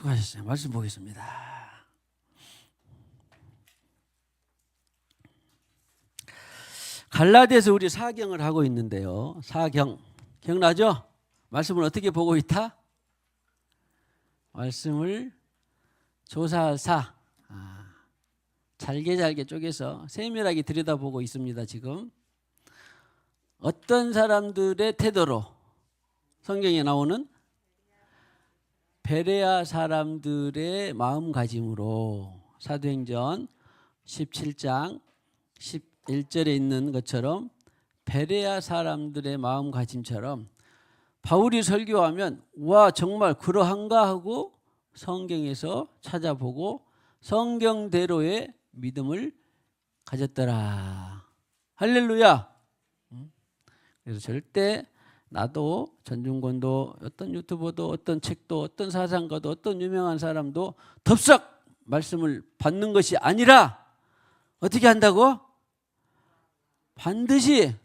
수고하셨어요. 말씀 보겠습니다. 갈라디아서 우리 사경을 하고 있는데요. 사경 기억나죠? 말씀을 어떻게 보고 있다? 말씀을 조사사 잘게 쪼개서 세밀하게 들여다보고 있습니다. 지금 어떤 사람들의 태도로 성경에 나오는 베레아 사람들의 마음가짐으로 사도행전 17장 11절에 있는 것처럼 베레아 사람들의 마음가짐처럼 바울이 설교하면 와 정말 그러한가 하고 성경에서 찾아보고 성경대로의 믿음을 가졌더라. 할렐루야. 그래서 절대 나도 전중권도 어떤 유튜버도 어떤 책도 어떤 사상가도 어떤 유명한 사람도 덥석 말씀을 받는 것이 아니라 어떻게 한다고? 반드시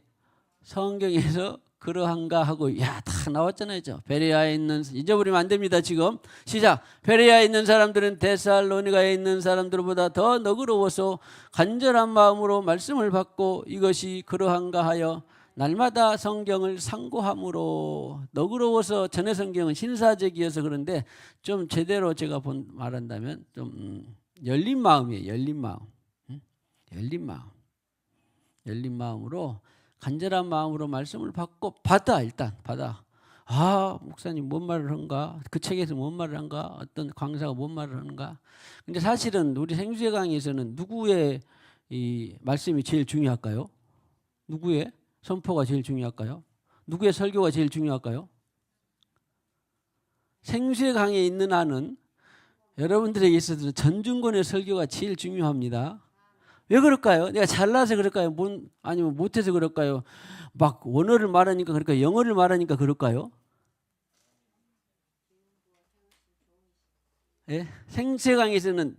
성경에서 그러한가 하고 다 나왔잖아요. 베레아에 있는 잊어버리면 안 됩니다. 지금 시작. 베레아에 있는 사람들은 데살로니가에 있는 사람들보다 더 너그러워서 간절한 마음으로 말씀을 받고 이것이 그러한가 하여 날마다 성경을 상고함으로 너그러워서 전의 성경은 신사적이어서 그런데 좀 제대로 제가 말한다면 좀 열린 마음이에요. 열린 마음. 열린 마음으로 간절한 마음으로 말씀을 받고 일단 받아. 목사님 뭔 말을 한가? 그 책에서 뭔 말을 한가? 어떤 강사가 뭔 말을 하는가? 근데 사실은 우리 생수의 강의에서는 누구의 이 말씀이 제일 중요할까요? 누구의 선포가 제일 중요할까요? 누구의 설교가 제일 중요할까요? 생수의 강의에 있는 한은 여러분들에게 있어서 전중권의 설교가 제일 중요합니다. 왜 그럴까요? 내가 잘나서 그럴까요? 아니면 못해서 그럴까요? 막 원어를 말하니까 그럴까요? 영어를 말하니까 그럴까요? 예? 생수의 강의에서는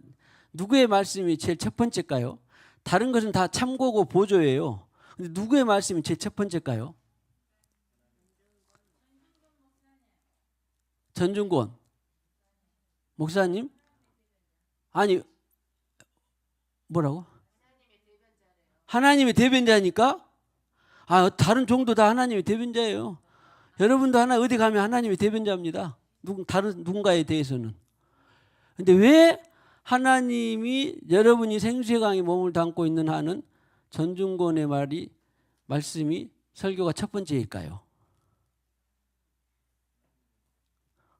누구의 말씀이 제일 첫 번째일까요? 다른 것은 다 참고고 보조예요. 근데 누구의 말씀이 제일 첫 번째일까요? 전중권 목사님? 아니 뭐라고? 하나님의 대변자니까? 다른 종도 다 하나님의 대변자예요. 여러분도 어디 가면 하나님의 대변자입니다. 다른 누군가에 대해서는. 근데 왜 하나님이 여러분이 생수의 강에 몸을 담고 있는 한은 전중권의 말씀이 설교가 첫 번째일까요?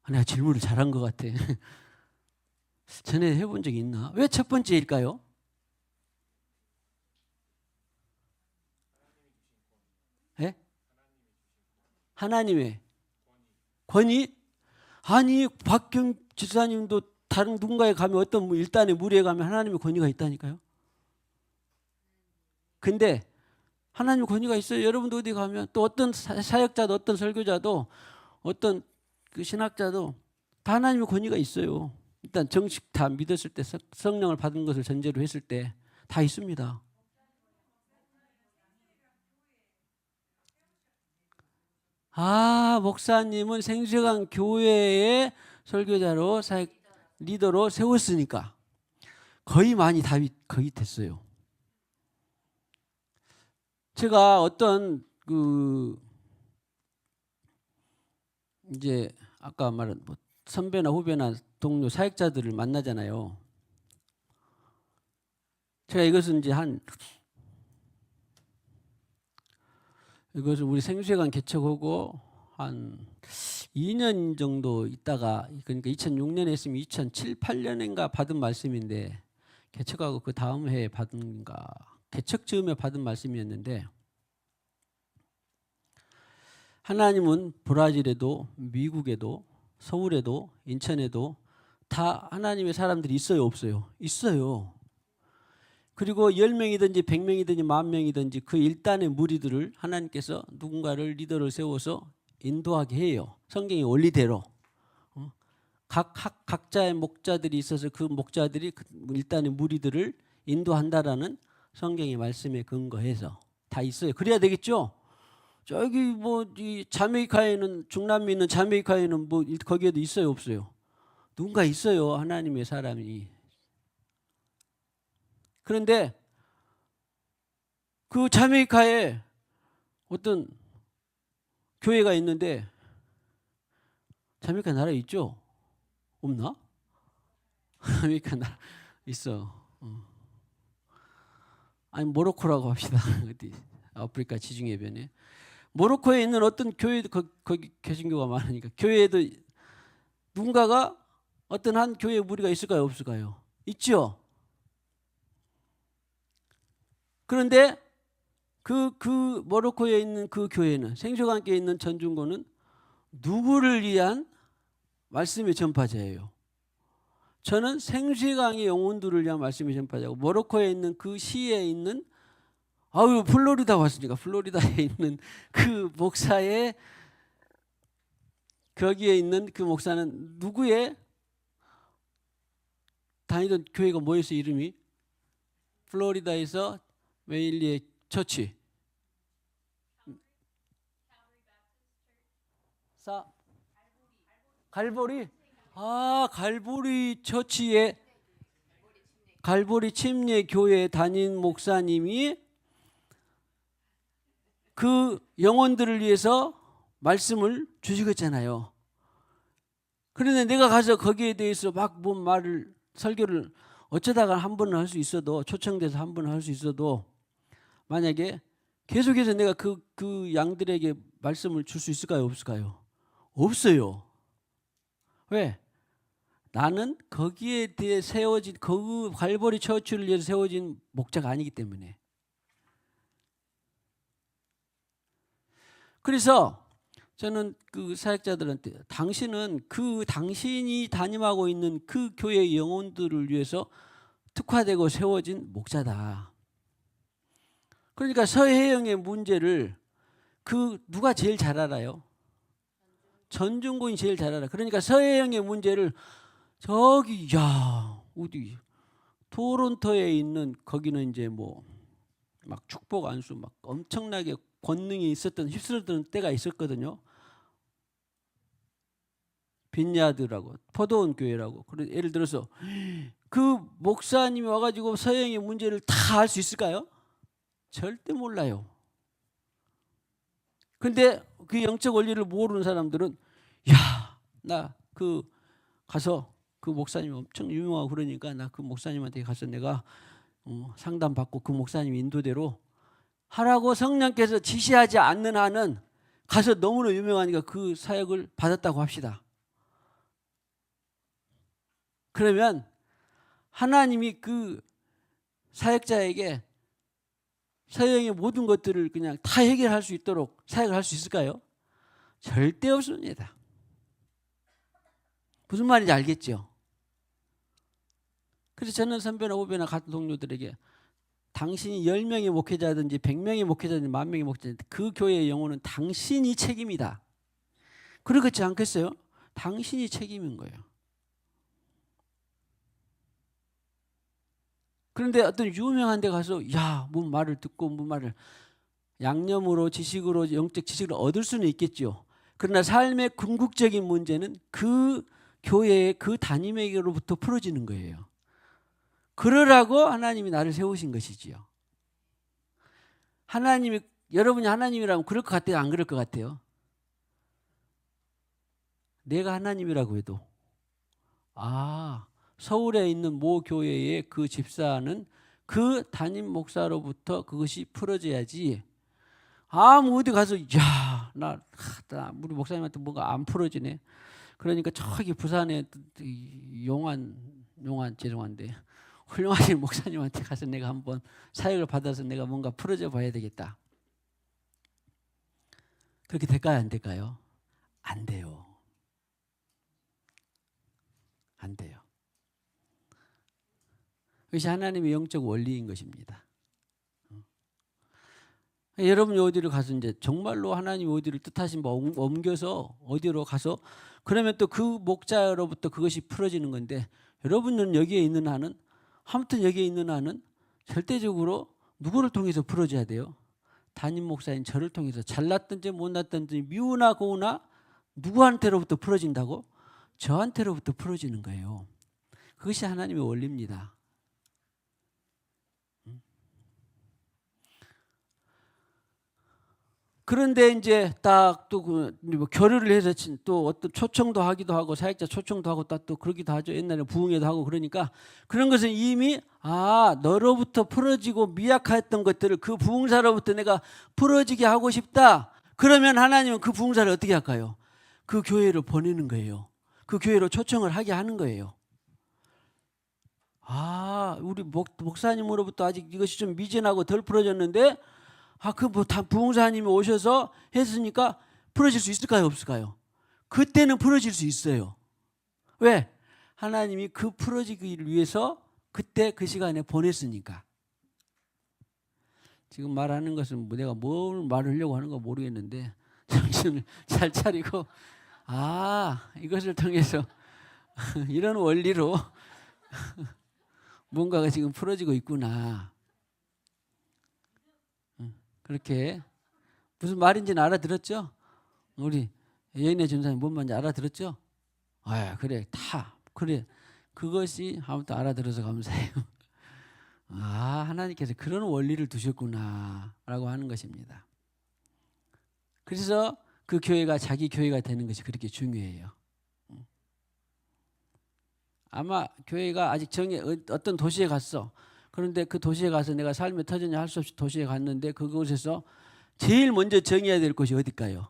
내가 질문을 잘한 것 같아. 전에 해본 적이 있나? 왜 첫 번째일까요? 예? 하나님의 권위? 아니 박경 지사님도 다른 누군가에 가면 어떤 일단의 무리에 가면 하나님의 권위가 있다니까요. 근데 하나님의 권위가 있어요. 여러분도 어디 가면 또 어떤 사역자도 어떤 설교자도 어떤 그 신학자도 다 하나님의 권위가 있어요. 일단 정식 다 믿었을 때 성령을 받은 것을 전제로 했을 때 다 있습니다. 목사님은 생수강 교회의 설교자로 사역 리더로 세웠으니까 거의 많이 답이 거의 됐어요. 제가 어떤 이제 아까 말한 선배나 후배나 동료 사역자들을 만나잖아요. 제가 이것은 이것을 우리 생수회관 개척하고 한 2년 정도 있다가 그러니까 2006년에 했으면 2007, 8년인가 받은 말씀인데 개척하고 그 다음 해에 받은가 개척 즈음에 받은 말씀이었는데 하나님은 브라질에도 미국에도 서울에도 인천에도 다 하나님의 사람들이 있어요 없어요? 있어요. 그리고 10명이든지 100명이든지 10,000명이든지 그 일단의 무리들을 하나님께서 누군가를 리더를 세워서 인도하게 해요. 성경의 원리대로. 각자의 목자들이 있어서 그 목자들이 일단의 무리들을 인도한다라는 성경의 말씀에 근거해서 다 있어요. 그래야 되겠죠? 저기 이 자메이카에는 중남미 있는 자메이카에는 거기에도 있어요 없어요? 누군가 있어요. 하나님의 사람이. 그런데 그 자메이카에 어떤 교회가 있는데, 자메이카 나라 있죠? 없나? 자메이카 나라 있어. 아니 모로코라고 합시다. 어디 아프리카 지중해변에 모로코에 있는 어떤 교회도 거기 개신교가 많으니까 교회에도 누군가가 어떤 한 교회 무리가 있을까요, 없을까요? 있죠. 그런데 그 모로코에 있는 그 교회는, 생수가 함께 있는 전중고는 누구를 위한 말씀의 전파자예요? 저는 생수강의 영혼들을 위한 말씀의 전파자고, 모로코에 있는 그 시에 있는, 플로리다 왔으니까 플로리다에 있는 그 목사의, 거기에 있는 그 목사는 누구의 다니던 교회가 뭐였어? 이름이 플로리다에서 메일리의 처치, 갈보리. 갈보리 처치의 갈보리 침례 교회 담임 목사님이 그 영혼들을 위해서 말씀을 주시겠잖아요. 그런데 내가 가서 거기에 대해서 막 뭔 말을, 설교를 어쩌다가 한 번은 할 수 있어도, 초청돼서 한 번은 할 수 있어도, 만약에 계속해서 내가 그 양들에게 말씀을 줄 수 있을까요, 없을까요? 없어요. 왜? 나는 거기에 대해 세워진, 그 갈보리 처치를 위해서 세워진 목자가 아니기 때문에. 그래서 저는 그 사역자들한테, 당신은 당신이 담임하고 있는 그 교회의 영혼들을 위해서 특화되고 세워진 목자다. 그러니까 서혜영의 문제를 누가 제일 잘 알아요? 전중군이 제일 잘 알아. 그러니까 서혜영의 문제를 저기 어디 토론토에 있는, 거기는 이제 뭐 막 축복 안수 막 엄청나게 권능이 있었던, 휩쓸었던 때가 있었거든요. 빈야드라고, 포도원 교회라고. 그래, 예를 들어서 그 목사님이 와가지고 서혜영의 문제를 다 알 수 있을까요? 절대 몰라요. 근데 그 영적 원리를 모르는 사람들은, 나 가서 그 목사님이 엄청 유명하고 그러니까 나 그 목사님한테 가서 내가 상담받고 그 목사님 인도대로 하라고 성령께서 지시하지 않는 한은 가서 너무나 유명하니까 그 사역을 받았다고 합시다. 그러면 하나님이 그 사역자에게 서영의 모든 것들을 그냥 다 해결할 수 있도록 사역을 할 수 있을까요? 절대 없습니다. 무슨 말인지 알겠죠? 그래서 저는 선배나 후배나 같은 동료들에게, 당신이 10명의 목회자든지 100명의 목회자든지 10,000명의 목회자든지 그 교회의 영혼은 당신이 책임이다. 그렇지 않겠어요? 당신이 책임인 거예요. 그런데 어떤 유명한 데 가서 뭔 말을 듣고 뭔 말을 양념으로, 지식으로, 영적 지식을 얻을 수는 있겠죠. 그러나 삶의 궁극적인 문제는 그 교회의 그 담임에게로부터 풀어지는 거예요. 그러라고 하나님이 나를 세우신 것이지요. 여러분이 하나님이라면 그럴 것 같아요? 안 그럴 것 같아요? 내가 하나님이라고 해도, 서울에 있는 모 교회의 그 집사는 그 담임 목사로부터 그것이 풀어져야지, 어디 가서 우리 목사님한테 뭔가 안 풀어지네. 그러니까 저기 부산에 용안 죄송한데 훌륭하신 목사님한테 가서 내가 한번 사역을 받아서 내가 뭔가 풀어져 봐야 되겠다. 그렇게 될까요, 안 될까요? 안 돼요. 안 돼요. 그것이 하나님의 영적 원리인 것입니다. 여러분이 어디를 가서 이제 정말로 하나님이 어디를 뜻하신 바 옮겨서 어디로 가서, 그러면 또 그 목자로부터 그것이 풀어지는 건데, 여러분은 여기에 있는 한은, 아무튼 여기에 있는 한은 절대적으로 누구를 통해서 풀어져야 돼요? 담임 목사인 저를 통해서. 잘났든지 못났든지 미우나 고우나 누구한테로부터 풀어진다고? 저한테로부터 풀어지는 거예요. 그것이 하나님의 원리입니다. 그런데 이제 딱 또 뭐 교류를 해서 또 어떤 초청도 하기도 하고 사역자 초청도 하고 또 그러기도 하죠. 옛날에 부흥회도 하고 그러니까 그런 것은 이미 너로부터 풀어지고 미약했던 것들을 그 부흥사로부터 내가 풀어지게 하고 싶다. 그러면 하나님은 그 부흥사를 어떻게 할까요? 그 교회로 보내는 거예요. 그 교회로 초청을 하게 하는 거예요. 우리 목사님으로부터 아직 이것이 좀 미진하고 덜 풀어졌는데 다 부흥사님이 오셔서 했으니까 풀어질 수 있을까요? 없을까요? 그때는 풀어질 수 있어요. 왜? 하나님이 그 풀어지기를 위해서 그때 그 시간에 보냈으니까. 지금 말하는 것은 내가 뭘 말하려고 하는 거 모르겠는데 정신을 잘 차리고 이것을 통해서 이런 원리로 뭔가가 지금 풀어지고 있구나. 그렇게 무슨 말인지는 알아들었죠? 우리 여인의 전사님 뭔 말인지 알아들었죠? 그래 그래 그것이 아무튼 알아들어서 감사해요. 하나님께서 그런 원리를 두셨구나 라고 하는 것입니다. 그래서 그 교회가 자기 교회가 되는 것이 그렇게 중요해요. 아마 교회가 아직 어떤 도시에 갔어. 그런데 그 도시에 가서 내가 삶의 터전이 할 수 없이 도시에 갔는데 그곳에서 제일 먼저 정해야 될 곳이 어딜까요?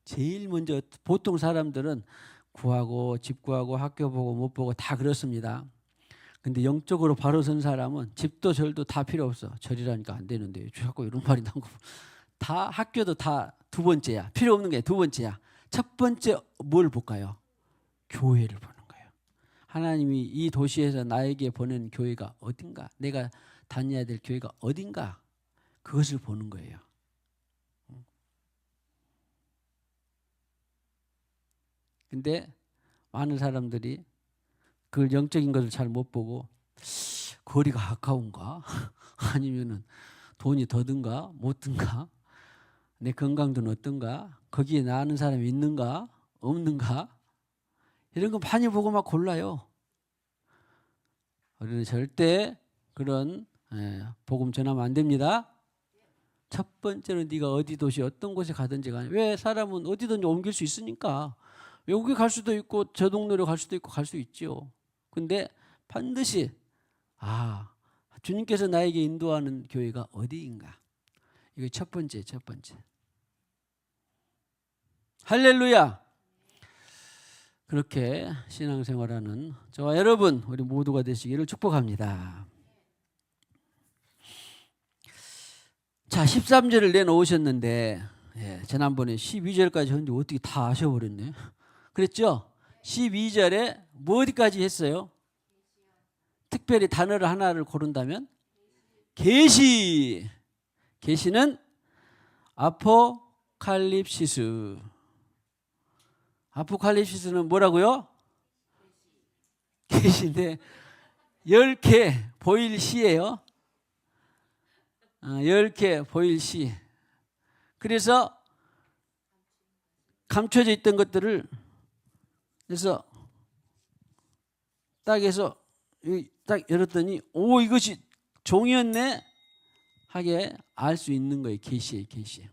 제일 먼저 보통 사람들은 구하고 집 구하고 학교 보고 못 보고 다 그렇습니다. 근데 영적으로 바로 선 사람은 집도 절도 다 필요 없어. 절이라니까 안 되는데 자꾸 이런 말이 나오고 다 학교도 다 두 번째야. 필요 없는 게 두 번째야. 첫 번째 뭘 볼까요? 교회를 보는 거예요. 하나님이 이 도시에서 나에게 보낸 교회가 어딘가, 내가 다녀야 될 교회가 어딘가, 그것을 보는 거예요. 근데 많은 사람들이 그 영적인 것을 잘 못 보고 거리가 가까운가 아니면은 돈이 더든가 못 든가, 내 건강도는 어떤가, 거기에 나 아는 사람이 있는가 없는가, 이런 거 많이 보고 막 골라요. 우리는 절대 그런 복음 전하면 안 됩니다. 첫 번째로 네가 어디 도시 어떤 곳에 가든지 간에, 왜 사람은 어디든지 옮길 수 있으니까 외국에 갈 수도 있고 저 동네로 갈 수도 있고 갈 수 있죠. 근데 반드시 주님께서 나에게 인도하는 교회가 어디인가, 이게 첫 번째. 할렐루야. 그렇게 신앙생활하는 저와 여러분 우리 모두가 되시기를 축복합니다. 자, 13절을 내놓으셨는데 지난번에 12절까지 했는데 어떻게 다 아셔버렸네. 그랬죠? 12절에 뭐 어디까지 했어요? 특별히 단어를 하나를 고른다면 계시. 계시는 아포칼립시스. 아포칼립시스는 뭐라고요? 계시인데 10개 보일 시예요. 10개 보일 시. 그래서 감춰져 있던 것들을 그래서 딱 해서 딱 열었더니 이것이 종이었네 하게 알 수 있는 거예요. 계시예요. 계시.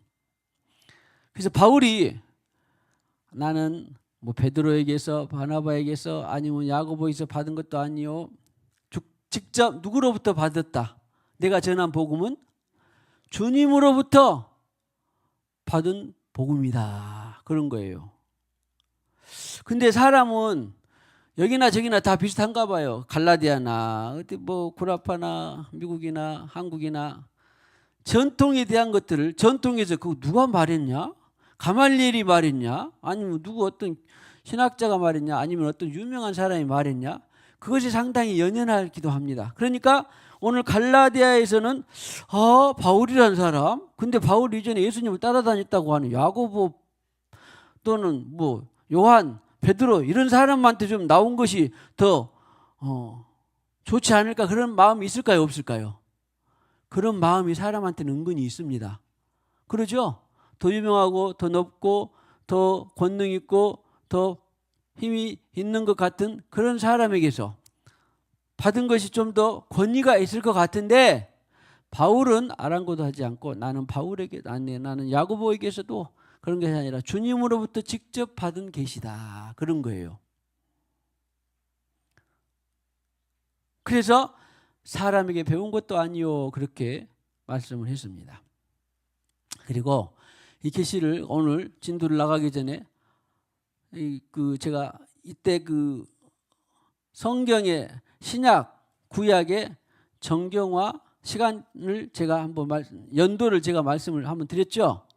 그래서 바울이 나는 뭐 베드로에게서 바나바에게서 아니면 야고보에서 받은 것도 아니요, 직접 누구로부터 받았다. 내가 전한 복음은 주님으로부터 받은 복음이다. 그런 거예요. 근데 사람은 여기나 저기나 다 비슷한가 봐요. 갈라디아나 어디 뭐 구라파나 미국이나 한국이나 전통에 대한 것들을 전통에서 그거 누가 말했냐? 가말리엘이 말했냐? 아니면 누구 어떤 신학자가 말했냐? 아니면 어떤 유명한 사람이 말했냐? 그것이 상당히 연연하기도 합니다. 그러니까 오늘 갈라디아에서는 바울이라는 사람, 근데 바울 이전에 예수님을 따라다녔다고 하는 야고보 또는 뭐 요한, 베드로 이런 사람한테 좀 나온 것이 더 좋지 않을까, 그런 마음이 있을까요? 없을까요? 그런 마음이 사람한테는 은근히 있습니다. 그러죠? 더 유명하고 더 높고 더 권능 있고 더 힘이 있는 것 같은 그런 사람에게서 받은 것이 좀 더 권위가 있을 것 같은데 바울은 아랑곳하지 않고 나는 바울에게 나는 야고보에게서도 그런 것이 아니라 주님으로부터 직접 받은 계시다 그런 거예요. 그래서 사람에게 배운 것도 아니요 그렇게 말씀을 했습니다. 그리고 이 계시를 오늘 진도를 나가기 전에 제가 이때 성경의 신약 구약의 정경화 시간을 제가 한번 연도를 제가 말씀을 한번 드렸죠.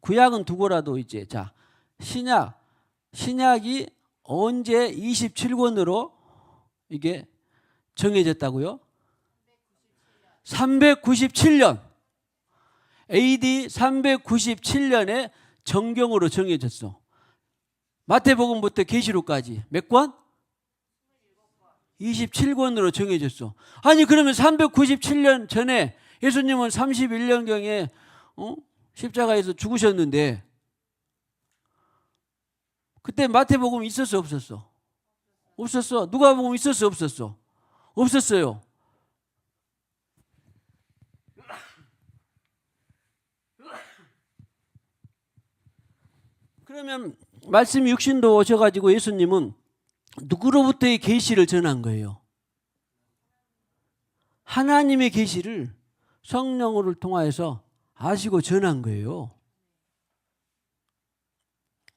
구약은 두고라도 이제 자 신약이 언제 27권으로 이게 정해졌다고요? 397년 AD 397년에 정경으로 정해졌어. 마태복음부터 계시록까지 몇 권? 27권으로 정해졌어. 아니 그러면 397년 전에 예수님은 31년경에 십자가에서 죽으셨는데 그때 마태복음 있었어 없었어? 없었어. 누가복음 있었어 없었어? 없었어요. 그러면 말씀이 육신도 오셔가지고 예수님은 누구로부터의 계시를 전한 거예요? 하나님의 계시를 성령을 통하여서 아시고 전한 거예요.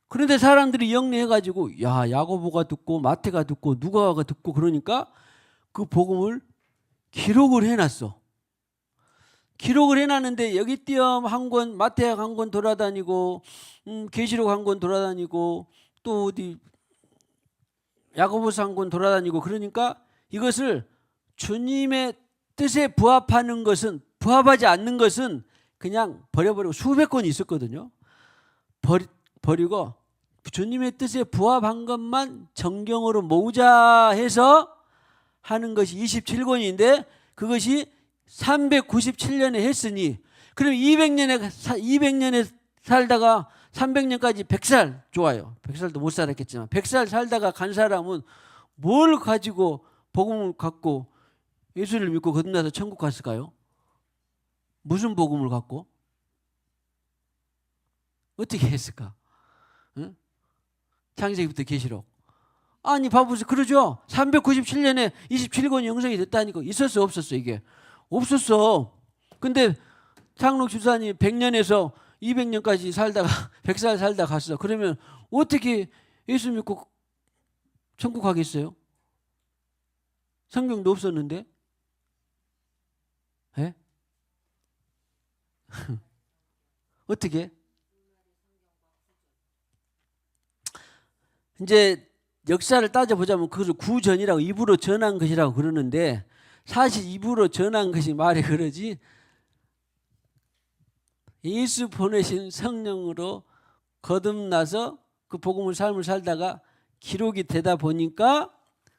그런데 사람들이 영리해가지고 야고보가 듣고 마태가 듣고 누가가 듣고 그러니까 그 복음을 기록을 해놨어. 기록을 해놨는데 여기 띄엄 한 권 마태학 한 권 돌아다니고 계시록 한 권 돌아다니고 또 어디 야고보서 한 권 돌아다니고 그러니까 이것을 주님의 뜻에 부합하지 않는 것은 그냥 버려버리고 수백 권이 있었거든요. 버리고 주님의 뜻에 부합한 것만 정경으로 모으자 해서 하는 것이 27권인데 그것이 397년에 했으니 그럼 200년에 살다가 300년까지 100살 좋아요. 100살도 못 살았겠지만 100살 살다가 간 사람은 뭘 가지고 복음을 갖고 예수를 믿고 거듭나서 천국 갔을까요? 무슨 복음을 갖고? 어떻게 했을까? 응? 창세기부터 계시록. 아니 봐보세요. 그러죠. 397년에 27권이 형성이 됐다니까. 있었어 없었어 이게? 없었어. 근데 장록 주사님 100년에서 200년까지 살다가 100살 살다 갔어. 그러면 어떻게 예수 믿고 천국 가겠어요? 성경도 없었는데. 예? 어떻게? 이제 역사를 따져보자면 그것을 구전이라고 입으로 전한 것이라고 그러는데 사실 입으로 전한 것이 말이 그러지 예수 보내신 성령으로 거듭나서 그 복음의 삶을 살다가 기록이 되다 보니까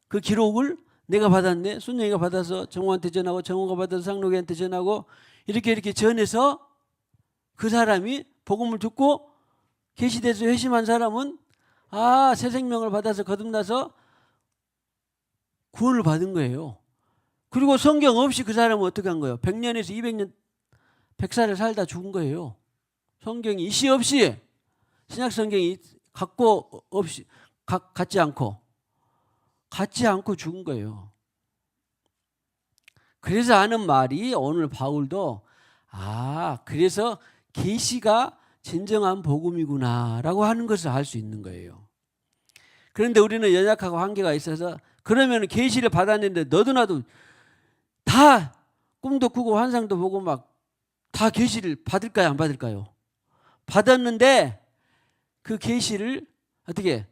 그 기록을 내가 받았네. 순영이가 받아서 정호한테 전하고 정호가 받아서 상록이한테 전하고 이렇게 전해서 그 사람이 복음을 듣고 계시돼서 회심한 사람은 새 생명을 받아서 거듭나서 구원을 받은 거예요. 그리고 성경 없이 그 사람은 어떻게 한 거예요? 100년에서 200년 100살을 살다 죽은 거예요. 성경이 이시 없이 신약 성경이 갖지 않고 죽은 거예요. 그래서 하는 말이 오늘 바울도 그래서 계시가 진정한 복음이구나라고 하는 것을 알 수 있는 거예요. 그런데 우리는 연약하고 한계가 있어서 그러면 계시를 받았는데 너도 나도 다 꿈도 꾸고 환상도 보고 막 다 계시를 받을까요 안 받을까요? 받았는데 그 계시를 어떻게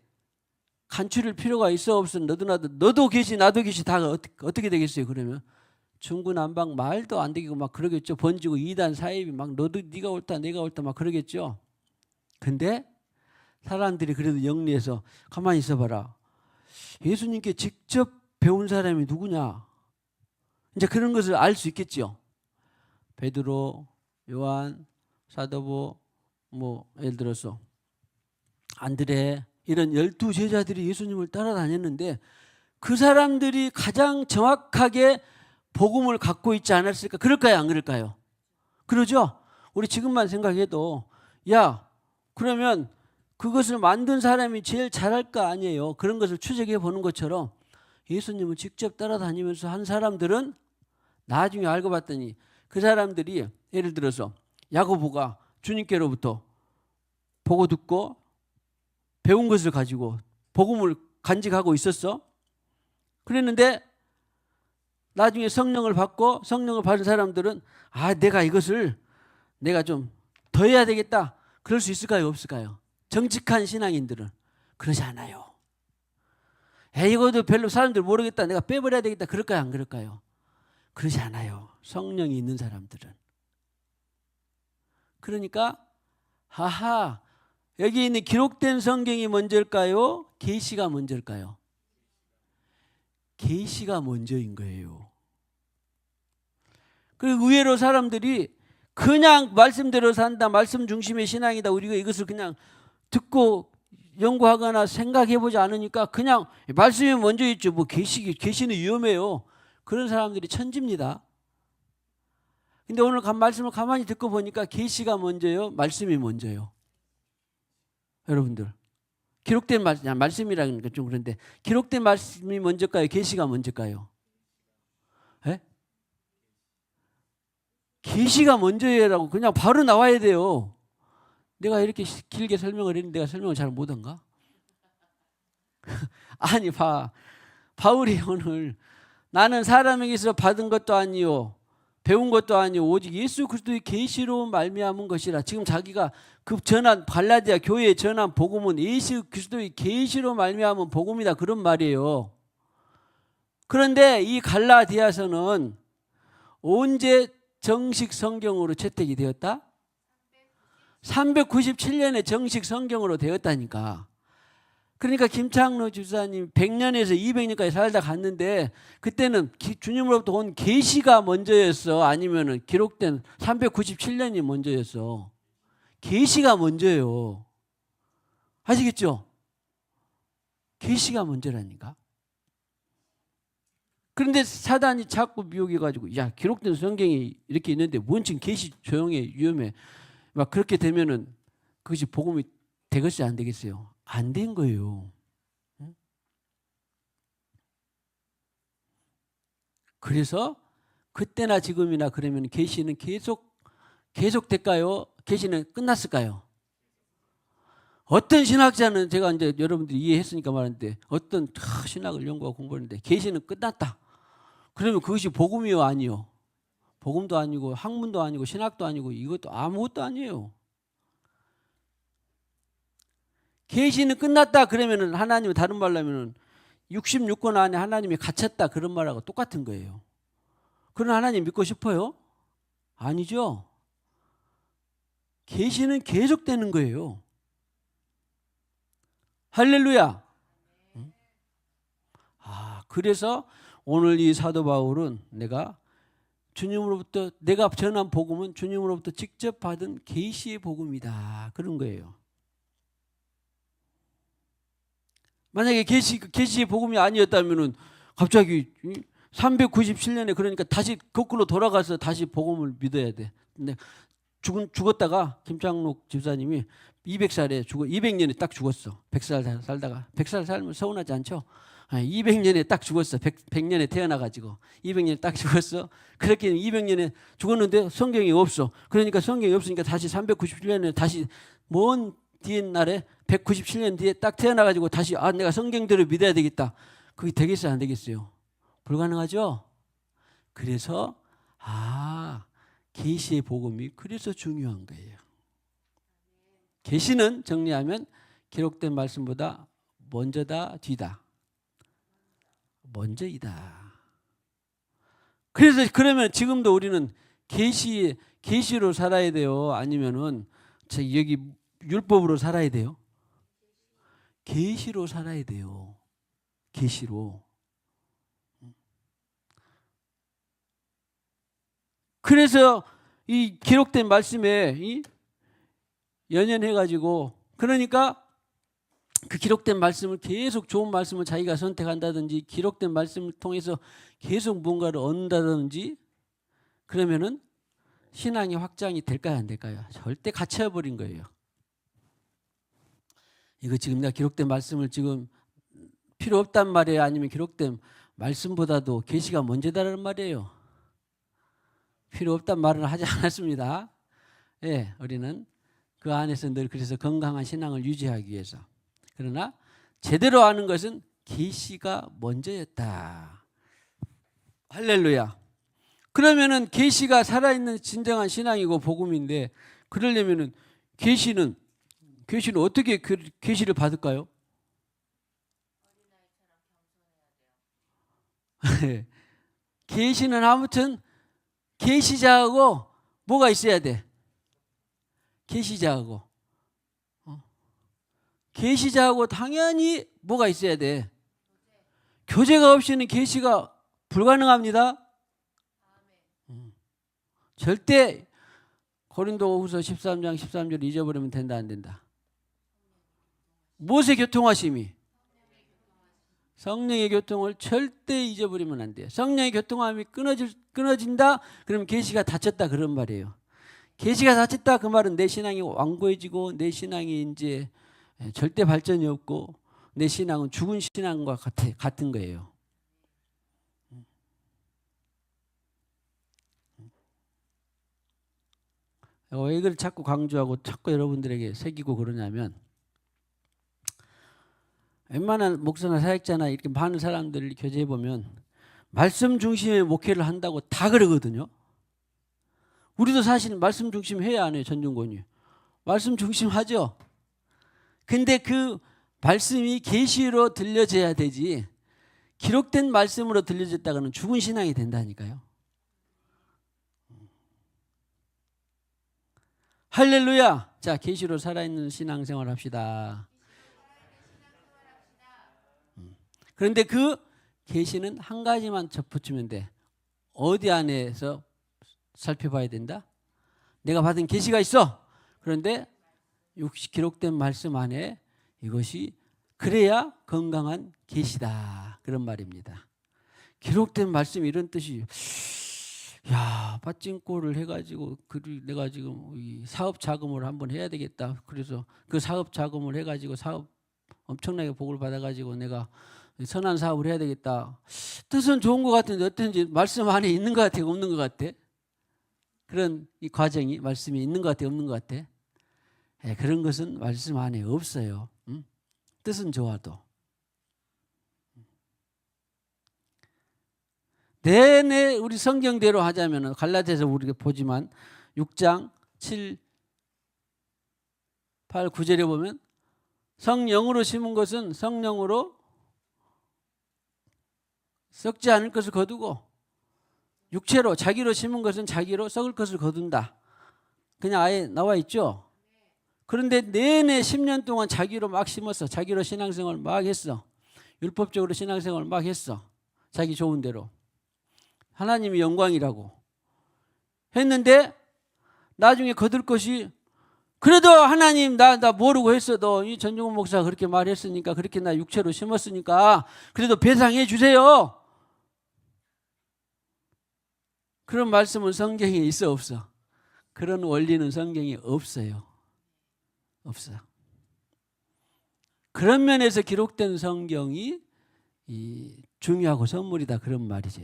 간추릴 필요가 있어 없어? 너도 계시 나도 계시 다 어떻게 되겠어요? 그러면 중구난방 말도 안 되고 막 그러겠죠. 번지고 이단 사입이 막 너도 네가 옳다 내가 옳다 막 그러겠죠. 근데 사람들이 그래도 영리해서 가만히 있어봐라. 예수님께 직접 배운 사람이 누구냐? 이제 그런 것을 알 수 있겠죠. 베드로, 요한, 사도보, 예를 들어서 안드레 이런 12제자들이 예수님을 따라다녔는데 그 사람들이 가장 정확하게 복음을 갖고 있지 않았을까? 그럴까요? 안 그럴까요? 그러죠? 우리 지금만 생각해도 야, 그러면 그것을 만든 사람이 제일 잘할 거 아니에요. 그런 것을 추적해 보는 것처럼 예수님을 직접 따라다니면서 한 사람들은 나중에 알고 봤더니 그 사람들이 예를 들어서 야고보가 주님께로부터 보고 듣고 배운 것을 가지고 복음을 간직하고 있었어. 그랬는데 나중에 성령을 받고 성령을 받은 사람들은 내가 이것을 내가 좀 더 해야 되겠다. 그럴 수 있을까요? 없을까요? 정직한 신앙인들은 그러지 않아요. 이것도 별로 사람들 모르겠다. 내가 빼버려야 되겠다. 그럴까요? 안 그럴까요? 그러지 않아요. 성령이 있는 사람들은. 그러니까 여기 있는 기록된 성경이 먼저일까요? 계시가 먼저일까요? 계시가 먼저인 거예요. 그리고 의외로 사람들이 그냥 말씀대로 산다, 말씀 중심의 신앙이다, 우리가 이것을 그냥 듣고 연구하거나 생각해보지 않으니까 그냥 말씀이 먼저 있죠. 뭐 계시는 위험해요. 그런 사람들이 천지입니다. 근데 오늘 말씀을 가만히 듣고 보니까 계시가 먼저요, 말씀이 먼저요. 여러분들 기록된 말씀이라는 건 좀 그런데 기록된 말씀이 먼저일까요? 계시가 먼저일까요? 예? 계시가 먼저라고 그냥 바로 나와야 돼요. 내가 이렇게 길게 설명을 했는데 내가 설명을 잘 못한가? 아니 바울이 오늘 나는 사람에게서 받은 것도 아니요 배운 것도 아니요 오직 예수 그리스도의 계시로 말미암은 것이라. 지금 자기가 그 전한 갈라디아 교회에 전한 복음은 예수 그리스도의 계시로 말미암은 복음이다 그런 말이에요. 그런데 이 갈라디아서는 언제 정식 성경으로 채택이 되었다? 397년에 정식 성경으로 되었다니까. 그러니까 김창로 집사님 100년에서 200년까지 살다 갔는데 그때는 주님으로부터 온 계시가 먼저였어? 아니면은 기록된 397년이 먼저였어? 계시가 먼저예요. 아시겠죠? 계시가 먼저라니까. 그런데 사단이 자꾸 미혹해가지고 야 기록된 성경이 이렇게 있는데 뭔 지금 계시 조용해 위험해 막 그렇게 되면은 그것이 복음이 되겠어요 안 되겠어요? 안 된 거예요. 그래서 그때나 지금이나 그러면 계시는 계속 될까요? 계시는 끝났을까요? 어떤 신학자는 제가 이제 여러분들이 이해했으니까 말하는데 어떤 신학을 연구하고 공부하는데 계시는 끝났다. 그러면 그것이 복음이요 아니요? 복음도 아니고 학문도 아니고 신학도 아니고 이것도 아무것도 아니에요. 계시는 끝났다 그러면은 하나님은 다른 말로 하면은 66권 안에 하나님이 갇혔다 그런 말하고 똑같은 거예요. 그런 하나님 믿고 싶어요? 아니죠. 계시는 계속되는 거예요. 할렐루야. 그래서 오늘 이 사도 바울은 내가 전한 복음은 주님으로부터 직접 받은 계시의 복음이다 그런 거예요. 만약에 계시의 복음이 아니었다면은 갑자기 397년에 그러니까 다시 거꾸로 돌아가서 다시 복음을 믿어야 돼. 근데 죽었다가 김창록 집사님이 200살에 200년에 딱 죽었어. 100살 살다가 100살 살면 서운하지 않죠? 200년에 딱 죽었어. 100년에 태어나가지고 200년에 딱 죽었어. 그렇게 200년에 죽었는데 성경이 없어. 그러니까 성경이 없으니까 다시 397년에 다시 먼 뒤에 날에 197년 뒤에 딱 태어나가지고 다시 내가 성경대로 믿어야 되겠다. 그게 되겠어요 안 되겠어요? 불가능하죠? 그래서 계시의 복음이 그래서 중요한 거예요. 계시는 정리하면 기록된 말씀보다 먼저다 뒤다. 먼저이다. 그래서 그러면 지금도 우리는 계시로 살아야 돼요? 아니면은 여기 율법으로 살아야 돼요? 계시로 살아야 돼요. 계시로. 그래서 이 기록된 말씀에 연연해가지고 그러니까 그 기록된 말씀을 계속 좋은 말씀을 자기가 선택한다든지 기록된 말씀을 통해서 계속 뭔가를 얻는다든지 그러면은 신앙이 확장이 될까요 안 될까요? 절대 갇혀버린 거예요. 이거 지금 내가 기록된 말씀을 지금 필요 없단 말이에요? 아니면 기록된 말씀보다도 계시가 먼저다라는 말이에요? 필요 없단 말은 하지 않았습니다. 예, 우리는 그 안에서 늘 그래서 건강한 신앙을 유지하기 위해서. 그러나 제대로 아는 것은 계시가 먼저였다. 할렐루야. 그러면은 계시가 살아있는 진정한 신앙이고 복음인데 그러려면은 계시는 어떻게 계시를 받을까요? 계시는 아무튼 계시자하고 뭐가 있어야 돼? 계시자하고 계시자하고 당연히 뭐가 있어야 돼? 교제가 없이는 계시가 불가능합니다. 절대 고린도후서 13장 13절 잊어버리면 된다 안 된다? 무엇의 교통하심이? 성령의 교통을 절대 잊어버리면 안 돼요. 성령의 교통함이 끊어진다? 그러면 계시가 닫혔다 그런 말이에요. 계시가 닫혔다 그 말은 내 신앙이 완고해지고 내 신앙이 이제 절대 발전이 없고 내 신앙은 죽은 신앙과 같은 거예요. 왜 이걸 자꾸 강조하고 자꾸 여러분들에게 새기고 그러냐면 웬만한 목사나 사역자나 이렇게 많은 사람들을 교제해 보면 말씀 중심의 목회를 한다고 다 그러거든요. 우리도 사실 말씀 중심 해야 안 해요. 전중권이 말씀 중심 하죠. 근데 그 말씀이 계시로 들려져야 되지 기록된 말씀으로 들려졌다가는 죽은 신앙이 된다니까요. 할렐루야. 자, 계시로 살아있는 신앙생활 합시다. 그런데 그 계시는 한 가지만 접붙이면 돼. 어디 안에서 살펴봐야 된다? 내가 받은 계시가 있어. 그런데 기록된 말씀 안에 이것이 그래야 건강한 계시다. 그런 말입니다. 기록된 말씀 이런 뜻이 야, 빠찡꼬를 해가지고 내가 지금 이 사업 자금을 한번 해야 되겠다. 그래서 그 사업 자금을 해가지고 사업 엄청나게 복을 받아가지고 내가 선한 사업을 해야 되겠다. 뜻은 좋은 것 같은데 어떤지 말씀 안에 있는 것 같아, 없는 것 같아? 그런 이 과정이 말씀이 있는 것 같아, 없는 것 같아? 예, 그런 것은 말씀 안에 없어요. 뜻은 좋아도. 내내 우리 성경대로 하자면 갈라디아서 우리가 보지만 6장 7, 8, 9절에 보면 성령으로 심은 것은 성령으로 썩지 않을 것을 거두고 육체로 자기로 심은 것은 자기로 썩을 것을 거둔다. 그냥 아예 나와 있죠. 그런데 내내 10년 동안 자기로 막 심었어. 자기로 신앙생활 막 했어. 율법적으로 신앙생활 막 했어. 자기 좋은 대로. 하나님이 영광이라고 했는데 나중에 거둘 것이 그래도 하나님 나 모르고 했어도 이 전종훈 목사가 그렇게 말했으니까 그렇게 나 육체로 심었으니까 그래도 배상해 주세요. 그런 말씀은 성경에 있어 없어? 그런 원리는 성경에 없어요. 없어. 그런 면에서 기록된 성경이 중요하고 선물이다 그런 말이죠.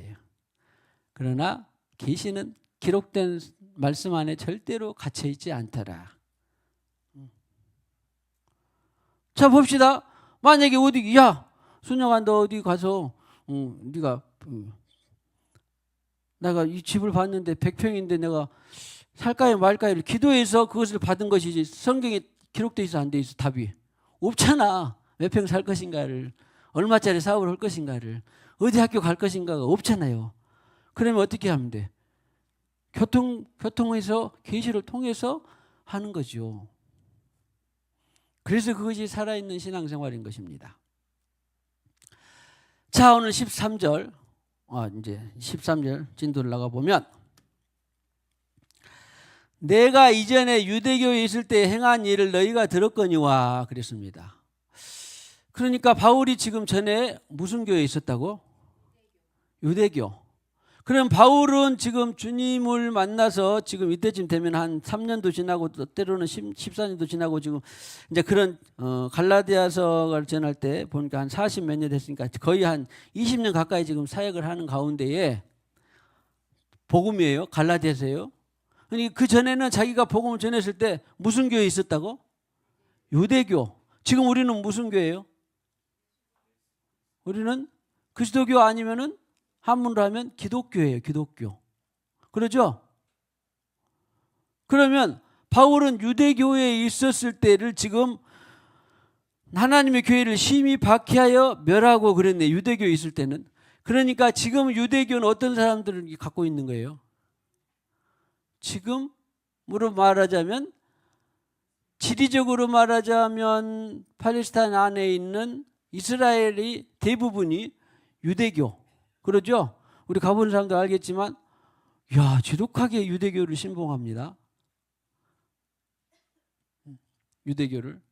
그러나 계시는 기록된 말씀 안에 절대로 갇혀 있지 않더라. 자 봅시다. 만약에 어디 순영아 너 어디 가서 네가 내가 이 집을 봤는데 100평인데 내가 살까요 말까요를 기도해서 그것을 받은 것이지 성경에 기록되어 있어 안 돼 있어? 답이 없잖아. 몇 평 살 것인가를 얼마짜리 사업을 할 것인가를 어디 학교 갈 것인가가 없잖아요. 그러면 어떻게 하면 돼? 교통에서 계시를 통해서 하는 거죠. 그래서 그것이 살아있는 신앙생활인 것입니다. 자 오늘 13절 이제 13절 진도를 나가 보면 내가 이전에 유대교에 있을 때 행한 일을 너희가 들었거니와 그랬습니다. 그러니까 바울이 지금 전에 무슨 교회에 있었다고? 유대교. 그럼 바울은 지금 주님을 만나서 지금 이때쯤 되면 한 3년도 지나고 때로는 14년도 지나고 지금 이제 그런 갈라디아서를 전할 때 보니까 한 40 몇 년 됐으니까 거의 한 20년 가까이 지금 사역을 하는 가운데에 복음이에요. 갈라디아서예요. 그러니까 그 전에는 자기가 복음을 전했을 때 무슨 교회에 있었다고? 유대교. 지금 우리는 무슨 교회예요? 우리는 그리스도교 아니면은 한문으로 하면 기독교예요. 기독교. 그러죠? 그러면 바울은 유대교회에 있었을 때를 지금 하나님의 교회를 심히 박해하여 멸하고 그랬네. 유대교에 있을 때는. 그러니까 지금 유대교는 어떤 사람들을 갖고 있는 거예요? 지금으로 말하자면 지리적으로 말하자면 팔레스타인 안에 있는 이스라엘이 대부분이 유대교. 그러죠? 우리 가보는 사람도 알겠지만 야, 지독하게 유대교를 신봉합니다. 유대교를.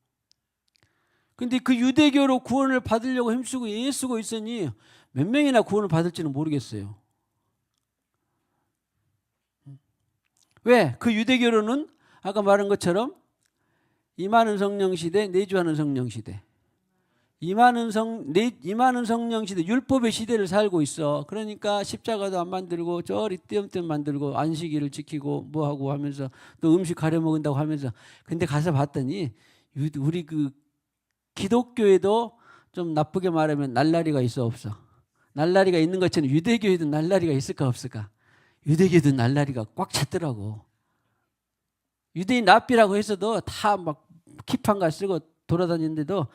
근데 그 유대교로 구원을 받으려고 힘쓰고 애쓰고 있으니 몇 명이나 구원을 받을지는 모르겠어요. 왜? 그 유대교로는 아까 말한 것처럼 임하는 성령 시대, 내주하는 성령 시대. 임하는 성령 시대, 율법의 시대를 살고 있어. 그러니까 십자가도 안 만들고 저리 띄엄띄엄 만들고 안식일을 지키고 뭐하고 하면서 또 음식 가려 먹는다고 하면서. 근데 가서 봤더니 우리 그 기독교에도 좀 나쁘게 말하면 날라리가 있어 없어? 날라리가 있는 것처럼 유대교에도 날라리가 있을까 없을까? 유대교에도 날라리가 꽉 찼더라고. 유대인 랍비라고 해서도 다 막 키판가 쓰고 돌아다니는데도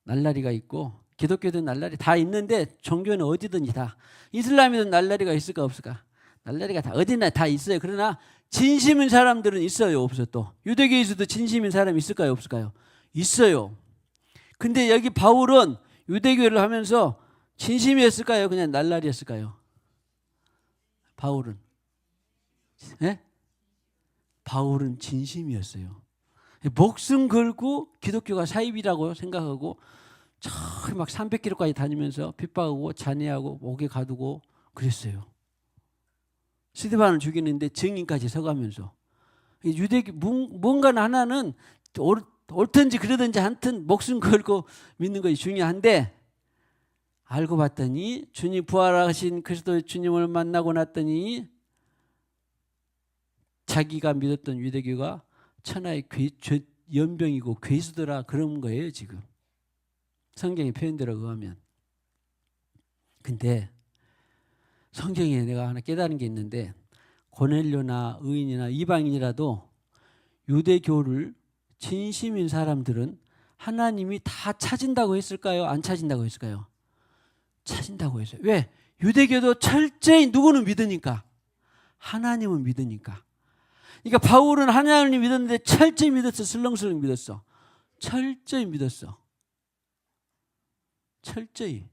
날라리가 있고 기독교도 날라리 다 있는데 종교는 어디든지 다. 이슬람에도 날라리가 있을까 없을까? 날라리가 다 어디나 다 있어요. 그러나 진심인 사람들은 있어요 없어? 또 유대교에서도 진심인 사람이 있을까요 없을까요? 있어요. 근데 여기 바울은 유대교를 하면서 진심이었을까요? 그냥 날라리였을까요? 바울은 네? 바울은 진심이었어요. 목숨 걸고 기독교가 사입이라고 생각하고 막 300km까지 다니면서 핍박하고 잔해하고 목에 가두고 그랬어요. 스데반을 죽이는데 증인까지 서가면서 유대교 뭔가 하나는 옳든지 그러든지 한튼 목숨 걸고 믿는 것이 중요한데 알고 봤더니 주님 부활하신 그리스도 주님을 만나고 났더니 자기가 믿었던 유대교가 천하의 연병이고 괴수더라 그런 거예요 지금. 성경의 표현대로 의하면. 근데 성경에 내가 하나 깨달은 게 있는데 고넬료나 의인이나 이방인이라도 유대교를 진심인 사람들은 하나님이 다 찾은다고 했을까요? 안 찾은다고 했을까요? 찾은다고 했어요. 왜? 유대교도 철저히 누구는 믿으니까. 하나님은 믿으니까. 그러니까 바울은 하나님을 믿었는데 철저히 믿었어. 슬렁슬렁 믿었어. 철저히 믿었어. 철저히.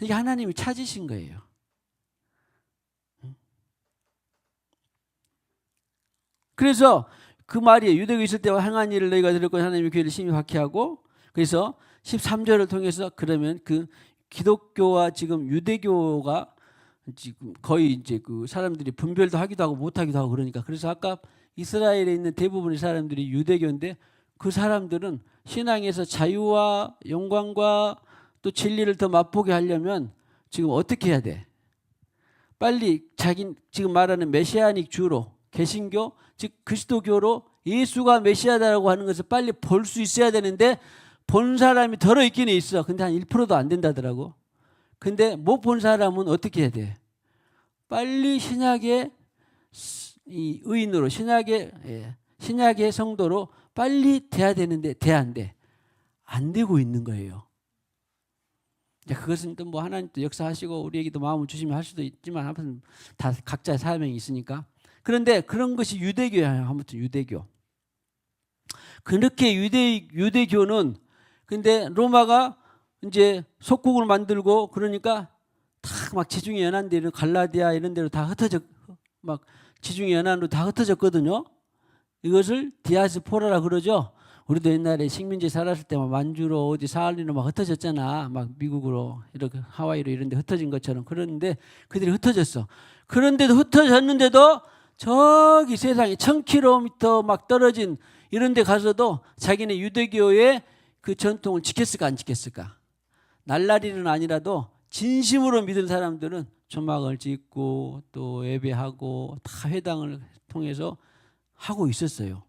이게 하나님이 찾으신 거예요. 그래서 그 말이에요. 유대교에 있을 때와 행한 일을 너희가 들었고 하나님의 교회를 심히 박해하고 그래서 13절을 통해서 그러면 그 기독교와 지금 유대교가 지금 거의 이제 그 사람들이 분별도 하기도 하고 못하기도 하고 그러니까 그래서 아까 이스라엘에 있는 대부분의 사람들이 유대교인데 그 사람들은 신앙에서 자유와 영광과 또 진리를 더 맛보게 하려면 지금 어떻게 해야 돼? 빨리 자기 지금 말하는 메시아닉 주로 개신교 즉 그리스도교로 예수가 메시아다라고 하는 것을 빨리 볼 수 있어야 되는데 본 사람이 덜어 있기는 있어. 근데 한 1%도 안 된다더라고. 근데 못 본 사람은 어떻게 해야 돼? 빨리 신약의 이 의인으로 신약의 성도로 빨리 돼야 되는데 돼 안 돼? 안 되고 있는 거예요. 그것은 또 뭐 하나님 또 역사하시고 우리에게도 마음을 주시면 할 수도 있지만 아무튼 다 각자의 사명이 있으니까. 그런데 그런 것이 유대교예요. 아무튼 유대교. 그렇게 유대교는 근데 로마가 이제 속국을 만들고 그러니까 다 막 지중해 연안 데로 갈라디아 이런 데로 다 흩어져 막 지중해 연안으로 다 흩어졌거든요. 이것을 디아스포라라 그러죠. 우리도 옛날에 식민지 살았을 때 막 만주로 어디 사할리로 막 흩어졌잖아. 막 미국으로 이렇게 하와이로 이런 데 흩어진 것처럼. 그런데 그들이 흩어졌어. 그런데도 흩어졌는데도 저기 세상에 1000km 막 떨어진 이런 데 가서도 자기네 유대교의 그 전통을 지켰을까 안 지켰을까? 날라리는 아니라도 진심으로 믿은 사람들은 조막을 짓고 또 예배하고 다 회당을 통해서 하고 있었어요.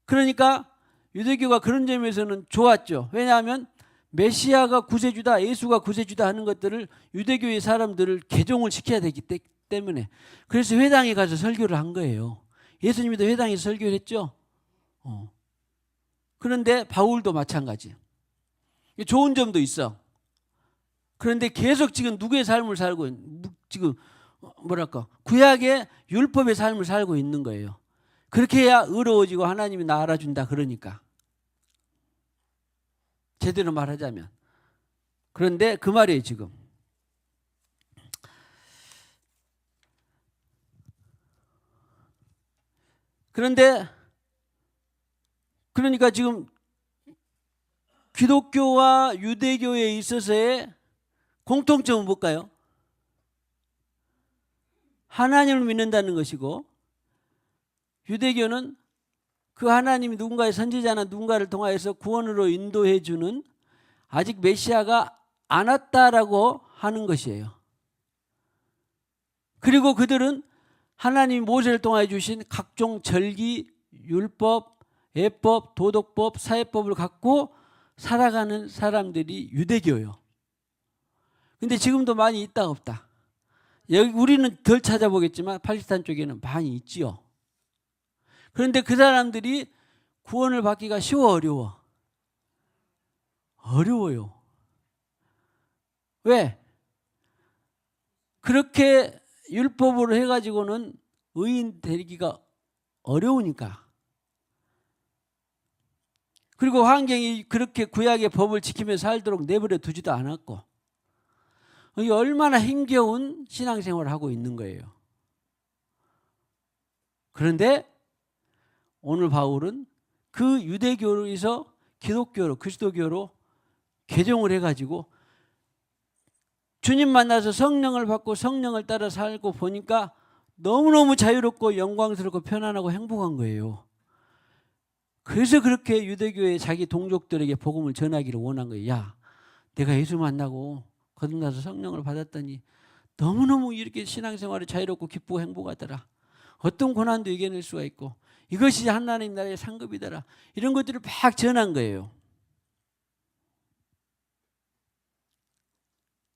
그러니까 유대교가 그런 점에서는 좋았죠. 왜냐하면 메시아가 구세주다, 예수가 구세주다 하는 것들을 유대교의 사람들을 개종을 시켜야 되기 때문에 그래서 회당에 가서 설교를 한 거예요. 예수님도 회당에서 설교를 했죠. 그런데 바울도 마찬가지. 좋은 점도 있어. 그런데 계속 지금 누구의 삶을 살고 지금 뭐랄까 구약의 율법의 삶을 살고 있는 거예요. 그렇게 해야 의로워지고 하나님이 나 알아준다 그러니까. 제대로 말하자면. 그런데 그 말이에요 지금. 그런데 그러니까 지금 기독교와 유대교에 있어서의 공통점은 뭘까요? 하나님을 믿는다는 것이고 유대교는 그 하나님이 누군가의 선지자나 누군가를 통하여서 구원으로 인도해 주는 아직 메시아가 안 왔다라고 하는 것이에요. 그리고 그들은 하나님이 모세를 통하여 주신 각종 절기, 율법, 예법, 도덕법, 사회법을 갖고 살아가는 사람들이 유대교예요. 근데 지금도 많이 있다 없다. 여기 우리는 덜 찾아보겠지만 팔레스타인 쪽에는 많이 있지요. 그런데 그 사람들이 구원을 받기가 쉬워 어려워? 어려워요. 왜? 그렇게 율법으로 해가지고는 의인 되기가 어려우니까. 그리고 환경이 그렇게 구약의 법을 지키면서 살도록 내버려 두지도 않았고 이게 얼마나 힘겨운 신앙생활을 하고 있는 거예요. 그런데 오늘 바울은 그 유대교에서 기독교로 그리스도교로 개종을 해가지고 주님 만나서 성령을 받고 성령을 따라 살고 보니까 너무너무 자유롭고 영광스럽고 편안하고 행복한 거예요. 그래서 그렇게 유대교의 자기 동족들에게 복음을 전하기를 원한 거예요. 야, 내가 예수 만나고 거듭나서 성령을 받았더니 너무너무 이렇게 신앙생활이 자유롭고 기쁘고 행복하더라. 어떤 고난도 이겨낼 수가 있고 이것이 하나님 나라의 상급이더라. 이런 것들을 막 전한 거예요.